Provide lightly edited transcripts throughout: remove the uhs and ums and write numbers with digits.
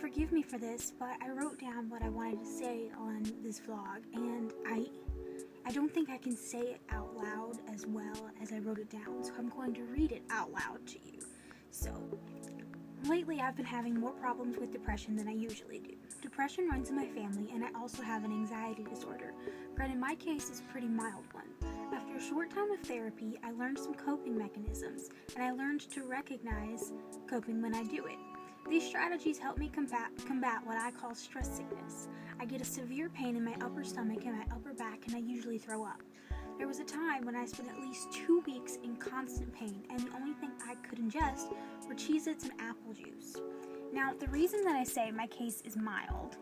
forgive me for this, but I wrote down what I wanted to say on this vlog, and I don't think I can say it out loud as well as I wrote it down, so I'm going to read it out loud to you. So, lately I've been having more problems with depression than I usually do. Depression runs in my family, and I also have an anxiety disorder. Granted, my case is a pretty mild one. After a short time of therapy, I learned some coping mechanisms, and I learned to recognize coping when I do it. These strategies help me combat what I call stress sickness. I get a severe pain in my upper stomach and my upper back, and I usually throw up. There was a time when I spent at least 2 weeks in constant pain, and the only thing I could ingest were Cheez-Its and apple juice. Now, the reason that I say my case is mild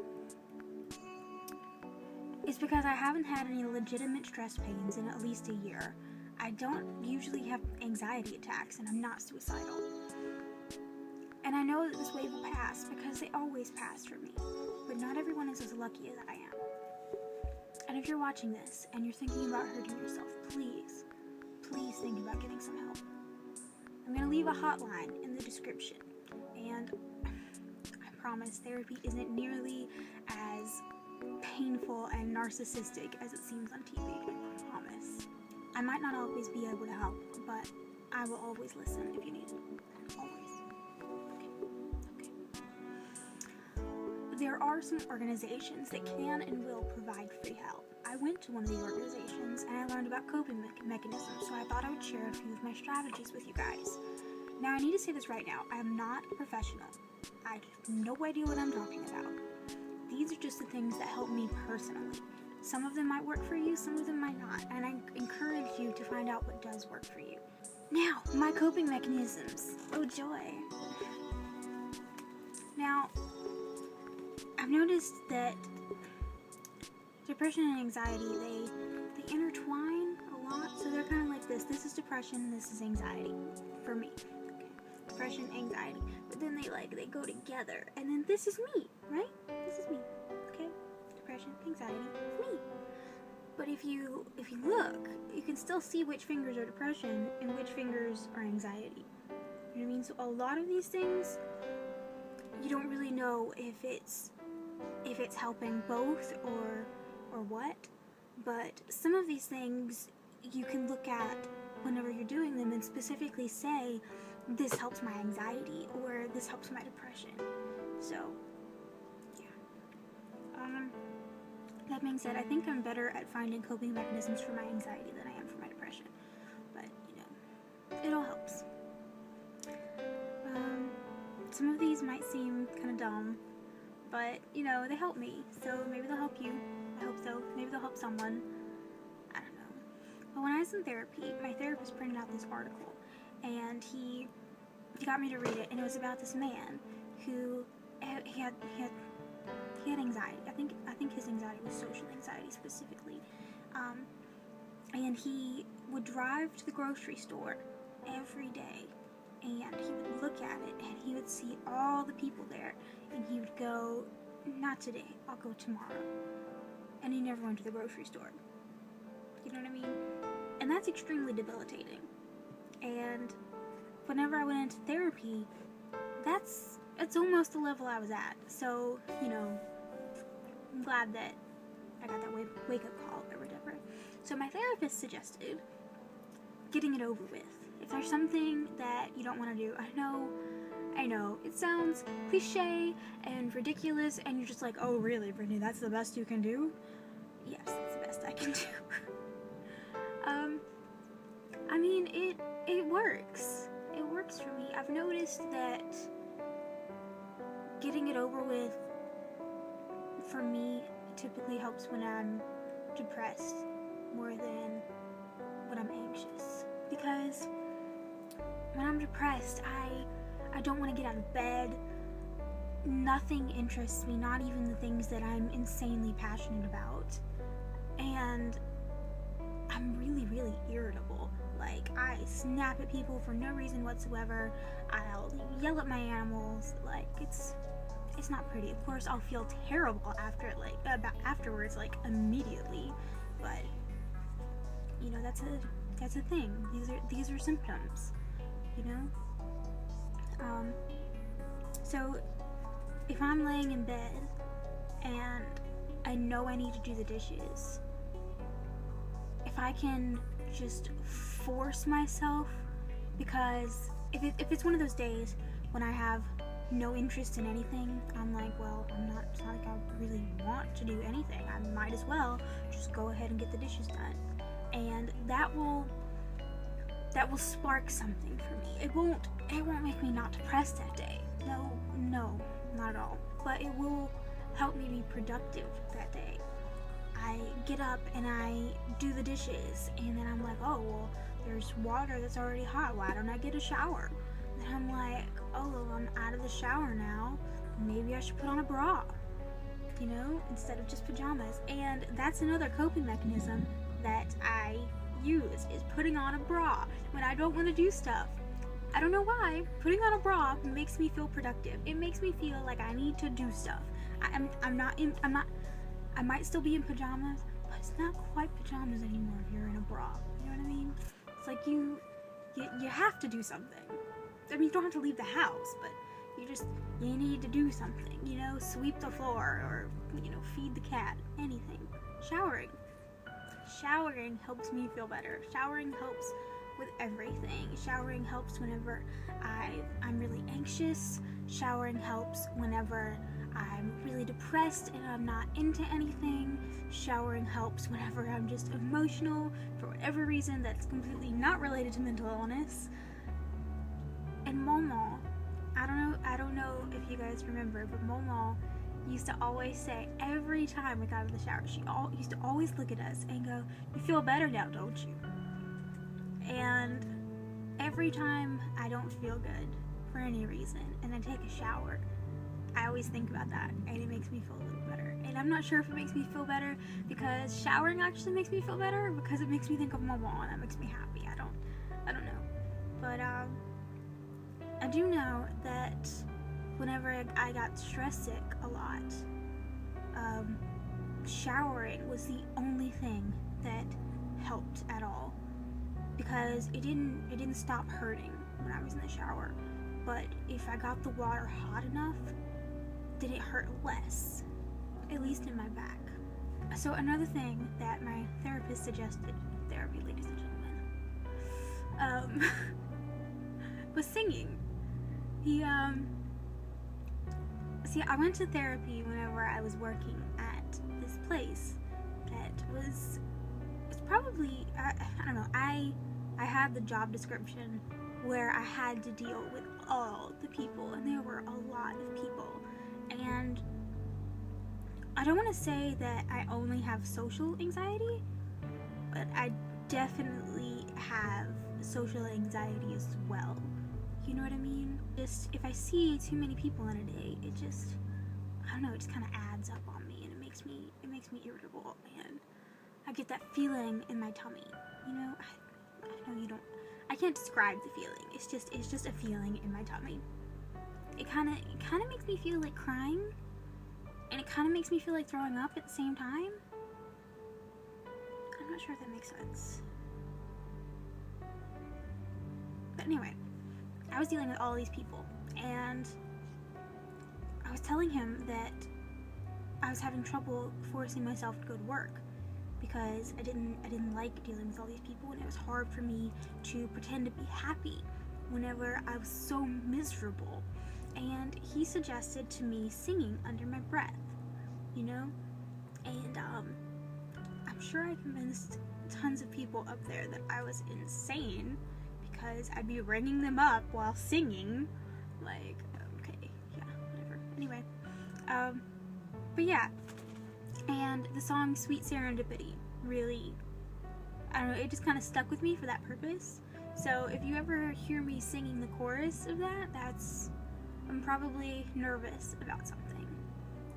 is because I haven't had any legitimate stress pains in at least a year. I don't usually have anxiety attacks, and I'm not suicidal. And I know that this wave will pass because they always pass for me. But not everyone is as lucky as I am. And if you're watching this and you're thinking about hurting yourself, please think about getting some help. I'm going to leave a hotline in the description. And I promise therapy isn't nearly as painful and narcissistic as it seems on TV. I promise. I might not always be able to help, but I will always listen if you need it. Always. There are some organizations that can and will provide free help. I went to one of these organizations and I learned about coping mechanisms, so I thought I would share a few of my strategies with you guys. Now, I need to say this right now. I am not a professional. I have no idea what I'm talking about. These are just the things that help me personally. Some of them might work for you, some of them might not, and I encourage you to find out what does work for you. Now, my coping mechanisms. Oh, joy. Now, I've noticed that depression and anxiety, they intertwine a lot, so they're kind of like this. This is depression, this is anxiety, for me. Okay. Depression, anxiety, but then they go together, and then this is me, right? This is me, okay? Depression, anxiety, me. But if you look, you can still see which fingers are depression and which fingers are anxiety. You know what I mean? So a lot of these things, you don't really know if it's helping both or what, but some of these things you can look at whenever you're doing them and specifically say, this helps my anxiety or this helps my depression. So, yeah. That being said, I think I'm better at finding coping mechanisms for my anxiety than I am for my depression, but, it all helps. Some of these might seem kind of dumb, but, they help me, so maybe they'll help you. I hope so. Maybe they'll help someone. I don't know. But when I was in therapy, my therapist printed out this article, and he got me to read it, and it was about this man who he had anxiety. I think his anxiety was social anxiety specifically. And he would drive to the grocery store every day, and he would look at it, and he would see all the people there, and he would go, not today, I'll go tomorrow. And he never went to the grocery store. You know what I mean? And that's extremely debilitating. And whenever I went into therapy, it's almost the level I was at. So, I'm glad that I got that wake-up call or whatever. So my therapist suggested getting it over with. If there's something that you don't want to do, I know, it sounds cliche and ridiculous, and you're just like, oh really, Brittany, that's the best you can do? Yes, it's the best I can do. It works. It works for me. I've noticed that getting it over with, for me, typically helps when I'm depressed more than when I'm anxious. Because when I'm depressed, I don't want to get out of bed. Nothing interests me, not even the things that I'm insanely passionate about. And I'm really, really irritable. Like, I snap at people for no reason whatsoever. I'll yell at my animals. Like, it's not pretty. Of course, I'll feel terrible afterwards, immediately. But that's a thing. These are symptoms. So if I'm laying in bed and I know I need to do the dishes, if I can just force myself, because if it's one of those days when I have no interest in anything, I'm like, well, it's not like I really want to do anything. I might as well just go ahead and get the dishes done. And that will spark something for me. It won't make me not depressed that day. No, not at all. But it will help me be productive that day. I get up and I do the dishes, and then I'm like, oh, well, there's water that's already hot. Why don't I get a shower? And I'm like, oh, well, I'm out of the shower now. Maybe I should put on a bra, instead of just pajamas. And that's another coping mechanism that I use, is putting on a bra when I don't want to do stuff. I don't know why. Putting on a bra makes me feel productive. It makes me feel like I need to do stuff. I might still be in pajamas, but it's not quite pajamas anymore if you're in a bra. You know what I mean? It's like you have to do something. I mean, you don't have to leave the house, but you need to do something, sweep the floor, or, feed the cat, anything. Showering helps me feel better. Showering helps with everything. Showering helps whenever I'm really anxious. Showering helps whenever I'm really depressed and I'm not into anything. Showering helps whenever I'm just emotional for whatever reason that's completely not related to mental illness. And Momo, I don't know if you guys remember, but Momo used to always say, every time we got out of the shower, she used to always look at us and go, you feel better now, don't you? And every time I don't feel good for any reason and I take a shower, I always think about that, and it makes me feel a little better. And I'm not sure if it makes me feel better because showering actually makes me feel better, or because it makes me think of Momo and that makes me happy. I don't know. But I do know that whenever I got stress sick a lot, showering was the only thing that helped at all, because it didn't stop hurting when I was in the shower. But if I got the water hot enough, then it hurt less, at least in my back. So another thing that my therapist suggested, therapy, ladies and gentlemen, was singing. See, I went to therapy whenever I was working at this place that it's probably, I don't know, I had the job description where I had to deal with all the people, and there were a lot of people. And I don't want to say that I only have social anxiety, but I definitely have social anxiety as well. You know what I mean? Just, if I see too many people in a day, it just, I don't know, it just kind of adds up on me, and it makes me irritable, and I get that feeling in my tummy. I know I can't describe the feeling. It's just a feeling in my tummy. It kind of makes me feel like crying, and it kind of makes me feel like throwing up at the same time. I'm not sure if that makes sense. But anyway, I was dealing with all these people, and I was telling him that I was having trouble forcing myself to go to work because I didn't like dealing with all these people, and it was hard for me to pretend to be happy whenever I was so miserable. And he suggested to me singing under my breath, and I'm sure I convinced tons of people up there that I was insane, because I'd be ringing them up while singing. Like, okay, yeah, whatever. Anyway, but yeah, and the song Sweet Serendipity really, I don't know, it just kind of stuck with me for that purpose. So if you ever hear me singing the chorus of that, I'm probably nervous about something,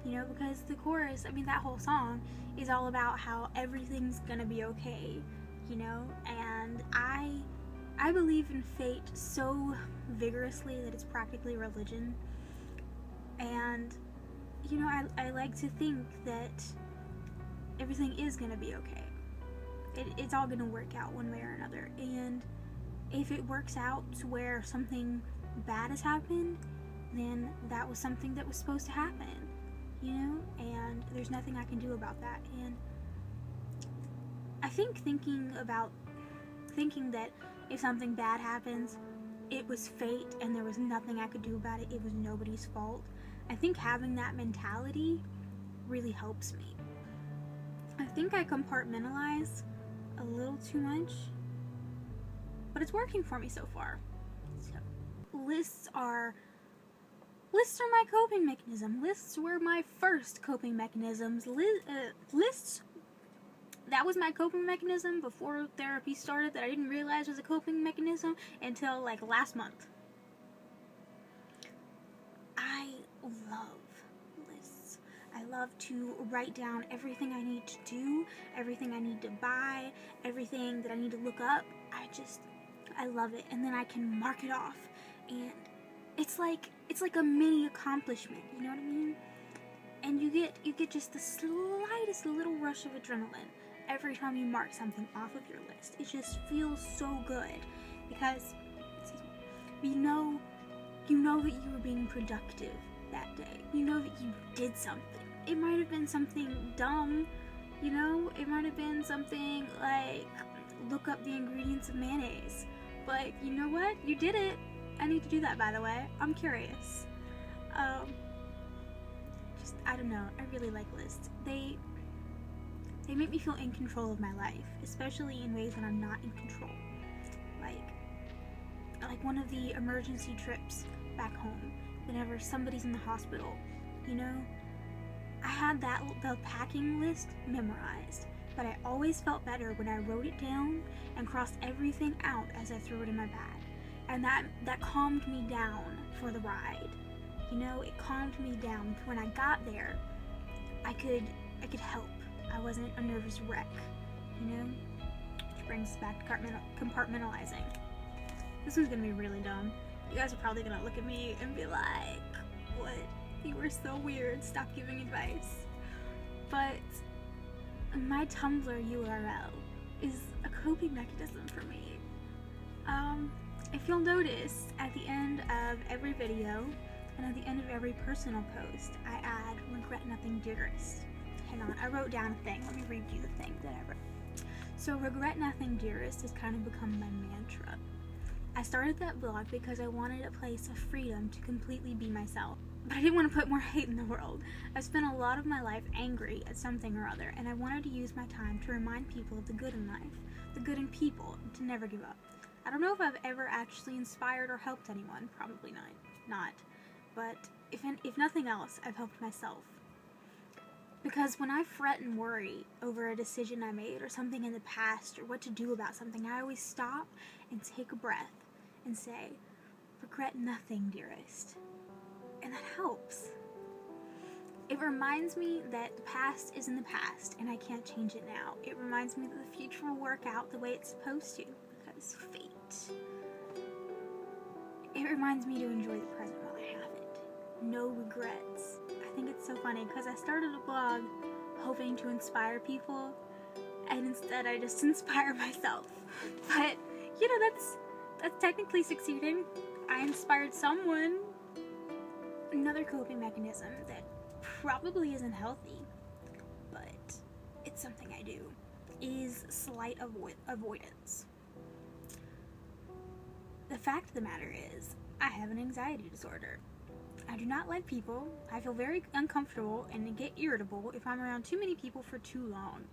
because the chorus, that whole song is all about how everything's gonna be okay, and I believe in fate so vigorously that it's practically religion. And, I like to think that everything is going to be okay. It's all going to work out one way or another. And if it works out to where something bad has happened, then that was something that was supposed to happen, you know, and there's nothing I can do about that. And I think thinking that if something bad happens, it was fate and there was nothing I could do about it, it was nobody's fault. I think having that mentality really helps me. I think I compartmentalize a little too much, but it's working for me so far. So, lists are my coping mechanism. Lists were my first coping mechanisms. Lists, that was my coping mechanism before therapy started, that I didn't realize was a coping mechanism until like last month. I love lists. I love to write down everything I need to do, everything I need to buy, everything that I need to look up. I love it. And then I can mark it off. And it's like a mini accomplishment, you know what I mean? And you get just the slightest little rush of adrenaline every time you mark something off of your list. It just feels so good because you know that you were being productive that day. You know that you did something. It might have been something dumb, you know? It might have been something like look up the ingredients of mayonnaise. But you know what? You did it. I need to do that, by the way. I'm curious. I don't know. I really like lists. They make me feel in control of my life, especially in ways that I'm not in control. Like one of the emergency trips back home, whenever somebody's in the hospital, you know, I had the packing list memorized, but I always felt better when I wrote it down and crossed everything out as I threw it in my bag. And that calmed me down for the ride. You know, it calmed me down. When I got there, I could help. I wasn't a nervous wreck, you know? Which brings us back to compartmentalizing. This one's gonna be really dumb. You guys are probably gonna look at me and be like, what? You were so weird, stop giving advice. But my Tumblr URL is a coping mechanism for me. If you'll notice, at the end of every video and at the end of every personal post, I add regret nothing dearest. Hang on, I wrote down a thing. Let me read you the thing that I wrote. So regret nothing dearest has kind of become my mantra. I started that blog because I wanted a place of freedom to completely be myself. But I didn't want to put more hate in the world. I've spent a lot of my life angry at something or other, and I wanted to use my time to remind people of the good in life, the good in people, and to never give up. I don't know if I've ever actually inspired or helped anyone, probably not. But if nothing else, I've helped myself. Because when I fret and worry over a decision I made or something in the past or what to do about something, I always stop and take a breath and say, regret nothing, dearest. And that helps. It reminds me that the past is in the past and I can't change it now. It reminds me that the future will work out the way it's supposed to, because fate. It reminds me to enjoy the present while I have it. No regrets. I think it's so funny because I started a blog hoping to inspire people, and instead I just inspire myself. But, you know, that's technically succeeding. I inspired someone. Another coping mechanism that probably isn't healthy, but it's something I do, is slight avoidance. The fact of the matter is, I have an anxiety disorder. I do not like people. I feel very uncomfortable and get irritable if I'm around too many people for too long.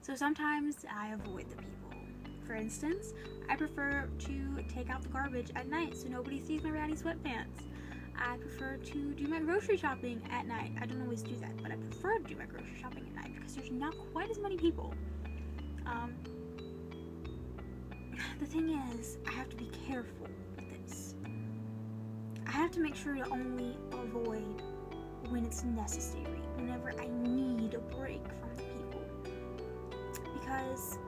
So sometimes I avoid the people. For instance, I prefer to take out the garbage at night so nobody sees my ratty sweatpants. I prefer to do my grocery shopping at night. I don't always do that, but I prefer to do my grocery shopping at night because there's not quite as many people. The thing is, I have to be careful with this. I have to make sure to only avoid when it's necessary, whenever I need a break from the people. Because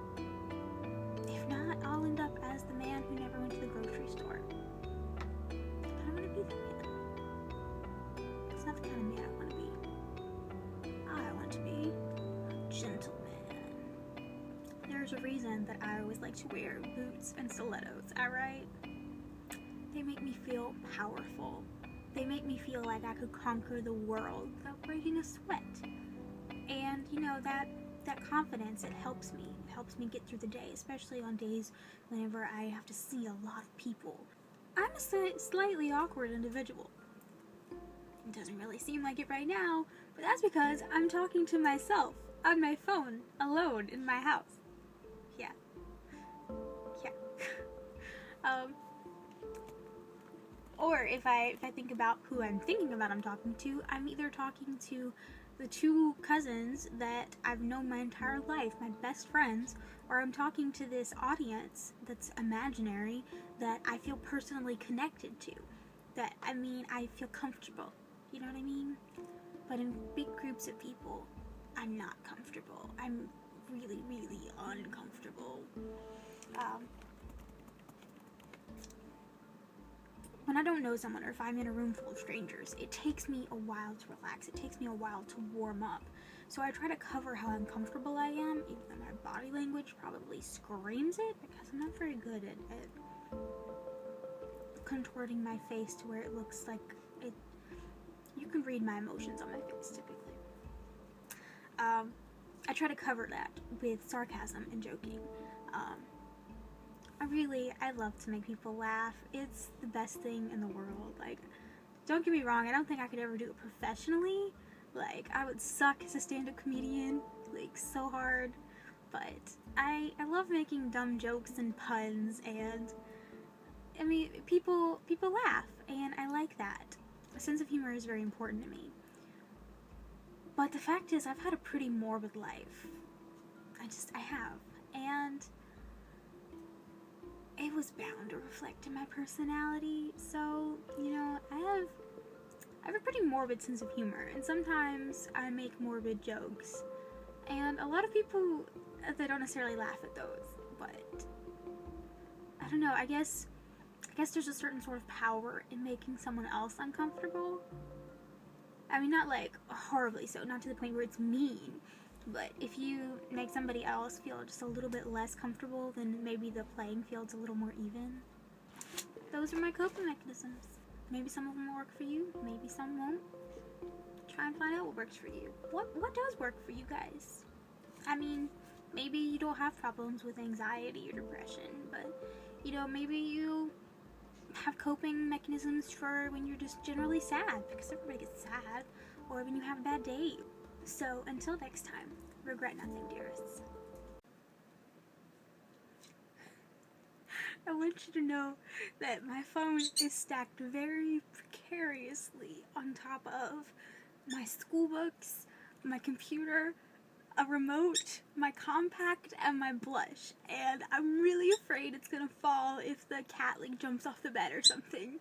if not, I'll end up as the man who never went to the grocery store. I don't want to be that man. It's not the kind of man I want to be. I want to be a gentleman. There's a reason that I always like to wear boots and stilettos, alright? They make me feel powerful. they make me feel like I could conquer the world without breaking a sweat. And, you know, that confidence, it helps me. It helps me get through the day, especially on days whenever I have to see a lot of people. I'm a slightly awkward individual. It doesn't really seem like it right now, but that's because I'm talking to myself on my phone, alone in my house. Yeah. Or if I think about who I'm thinking about I'm talking to, I'm either talking to the two cousins that I've known my entire life, my best friends, or I'm talking to this audience that's imaginary that I feel personally connected to. That, I mean, I feel comfortable. You know what I mean? But in big groups of people, I'm not comfortable. I'm really, really uncomfortable. When I don't know someone, or if I'm in a room full of strangers, it takes me a while to relax. It takes me a while to warm up. So I try to cover how uncomfortable I am, even though my body language probably screams it, because I'm not very good at contorting my face to where it looks like it. You can read my emotions on my face, typically. I try to cover that with sarcasm and joking. I love to make people laugh. It's the best thing in the world. Like, don't get me wrong, I don't think I could ever do it professionally. Like, I would suck as a stand-up comedian, like, so hard. But I love making dumb jokes and puns, and I mean, people laugh, and I like that. A sense of humor is very important to me. But the fact is, I've had a pretty morbid life. I have. And it was bound to reflect in my personality. So, you know, I have a pretty morbid sense of humor, and sometimes I make morbid jokes. And a lot of people, they don't necessarily laugh at those, but I don't know, I guess there's a certain sort of power in making someone else uncomfortable. I mean, not like horribly so, not to the point where it's mean, but if you make somebody else feel just a little bit less comfortable, then maybe the playing field's a little more even. Those are my coping mechanisms. Maybe some of them will work for you, maybe some won't. Try and find out what works for you. What does work for you guys? I mean, maybe you don't have problems with anxiety or depression, but, you know, maybe you have coping mechanisms for when you're just generally sad, because everybody gets sad, or when you have a bad day. So, until next time, regret nothing, dearest. I want you to know that my phone is stacked very precariously on top of my school books, my computer, a remote, my compact, and my blush. And I'm really afraid it's gonna fall if the cat, like, jumps off the bed or something.